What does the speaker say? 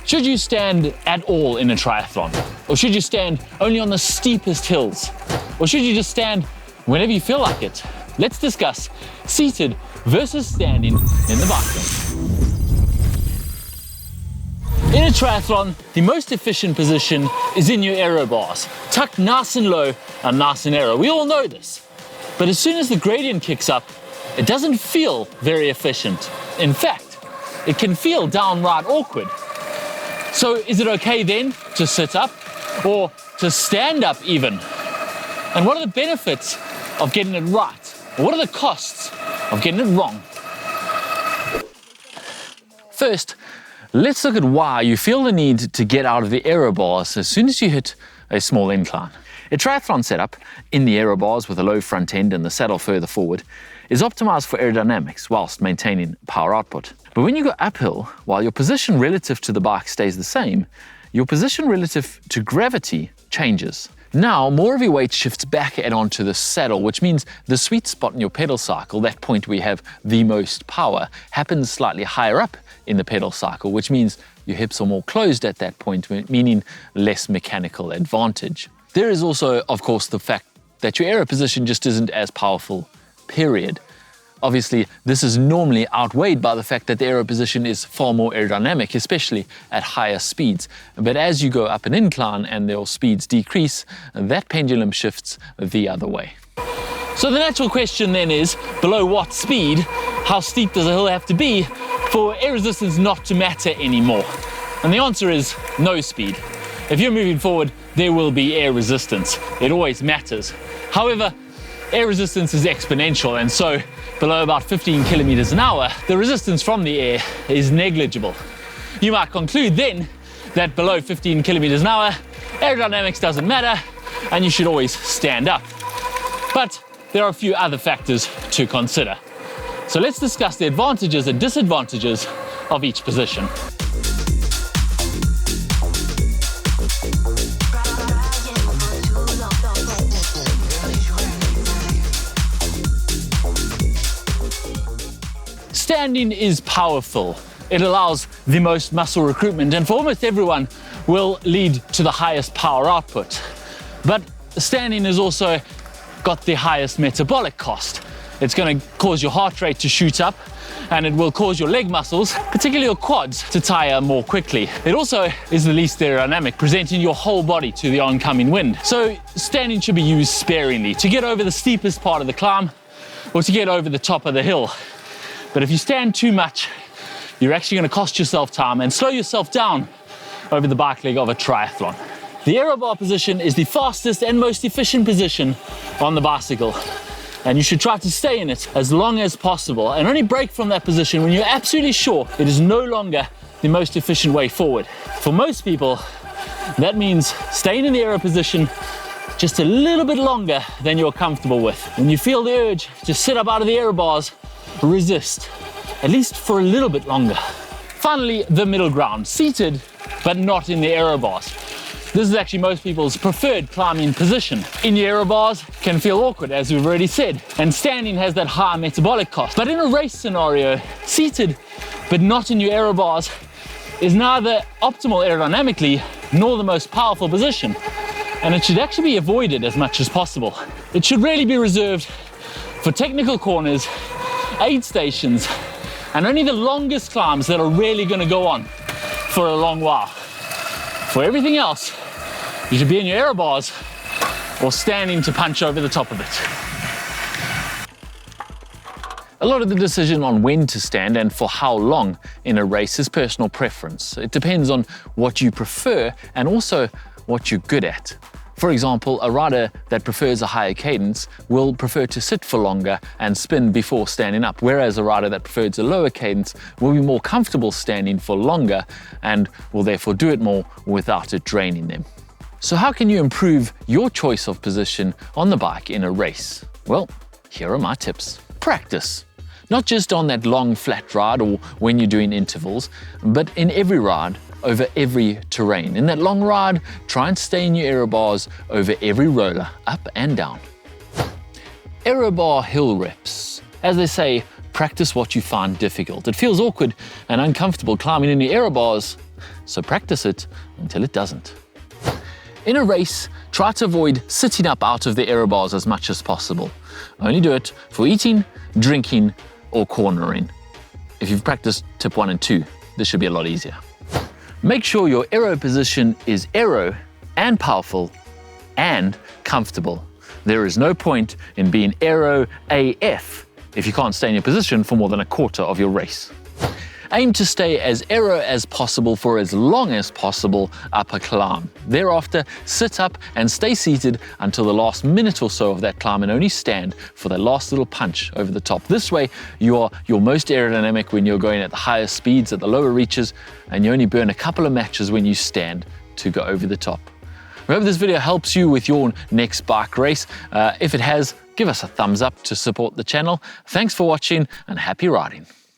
Should you stand at all in a triathlon? Or should you stand only on the steepest hills? Or should you just stand whenever you feel like it? Let's discuss seated versus standing in the bike lane. In a triathlon, the most efficient position is in your aero bars, tucked nice and low and nice and aero. We all know this. But as soon as the gradient kicks up, it doesn't feel very efficient. In fact, it can feel downright awkward. So is it okay then to sit up or to stand up even? And what are the benefits of getting it right? What are the costs of getting it wrong? First, let's look at why you feel the need to get out of the aero bars as soon as you hit a small incline. A triathlon setup in the aero bars with a low front end and the saddle further forward is optimized for aerodynamics whilst maintaining power output. But when you go uphill, while your position relative to the bike stays the same, your position relative to gravity changes. Now, more of your weight shifts back and onto the saddle, which means the sweet spot in your pedal cycle, that point where you have the most power, happens slightly higher up in the pedal cycle, which means your hips are more closed at that point, meaning less mechanical advantage. There is also, of course, the fact that your aero position just isn't as powerful, period. Obviously, this is normally outweighed by the fact that the aero position is far more aerodynamic, especially at higher speeds. But as you go up an incline and your speeds decrease, that pendulum shifts the other way. So the natural question then is, below what speed, how steep does a hill have to be for air resistance not to matter anymore? And the answer is no speed. If you're moving forward, there will be air resistance. It always matters. However, air resistance is exponential, and so below about 15 kilometers an hour, the resistance from the air is negligible. You might conclude then that below 15 kilometers an hour, aerodynamics doesn't matter and you should always stand up. But there are a few other factors to consider. So let's discuss the advantages and disadvantages of each position. Standing is powerful. It allows the most muscle recruitment and for almost everyone will lead to the highest power output. But standing has also got the highest metabolic cost. It's going to cause your heart rate to shoot up and it will cause your leg muscles, particularly your quads, to tire more quickly. It also is the least aerodynamic, presenting your whole body to the oncoming wind. So standing should be used sparingly to get over the steepest part of the climb or to get over the top of the hill. But if you stand too much, you're actually going to cost yourself time and slow yourself down over the bike leg of a triathlon. The aero bar position is the fastest and most efficient position on the bicycle. And you should try to stay in it as long as possible and only break from that position when you're absolutely sure it is no longer the most efficient way forward. For most people, that means staying in the aero position just a little bit longer than you're comfortable with. When you feel the urge to sit up out of the aero bars, resist, at least for a little bit longer. Finally, the middle ground, seated but not in the aero bars. This is actually most people's preferred climbing position. In the aero bars can feel awkward, as we've already said, and standing has that high metabolic cost. But in a race scenario, seated but not in your aero bars is neither optimal aerodynamically nor the most powerful position, and it should actually be avoided as much as possible. It should really be reserved for technical corners, aid stations, and only the longest climbs that are really going to go on for a long while. For everything else, you should be in your aero bars or standing to punch over the top of it. A lot of the decision on when to stand and for how long in a race is personal preference. It depends on what you prefer and also what you're good at. For example, a rider that prefers a higher cadence will prefer to sit for longer and spin before standing up, whereas a rider that prefers a lower cadence will be more comfortable standing for longer and will therefore do it more without it draining them. So how can you improve your choice of position on the bike in a race? Well, here are my tips. Practice. Not just on that long flat ride or when you're doing intervals, but in every ride, over every terrain. In that long ride, try and stay in your aero bars over every roller, up and down. Aero bar hill reps. As they say, practice what you find difficult. It feels awkward and uncomfortable climbing in your aero bars. so practice it until it doesn't. In a race, try to avoid sitting up out of the aero bars as much as possible. Only do it for eating, drinking, or cornering. If you've practiced tip 1 and 2, this should be a lot easier. Make sure your aero position is aero and powerful and comfortable. There is no point in being aero AF if you can't stay in your position for more than a quarter of your race. Aim to stay as aero as possible for as long as possible up a climb. Thereafter, sit up and stay seated until the last minute or so of that climb and only stand for the last little punch over the top. This way, you are your most aerodynamic when you're going at the higher speeds, at the lower reaches, and you only burn a couple of matches when you stand to go over the top. I hope this video helps you with your next bike race. If it has, give us a thumbs up to support the channel. Thanks for watching and happy riding.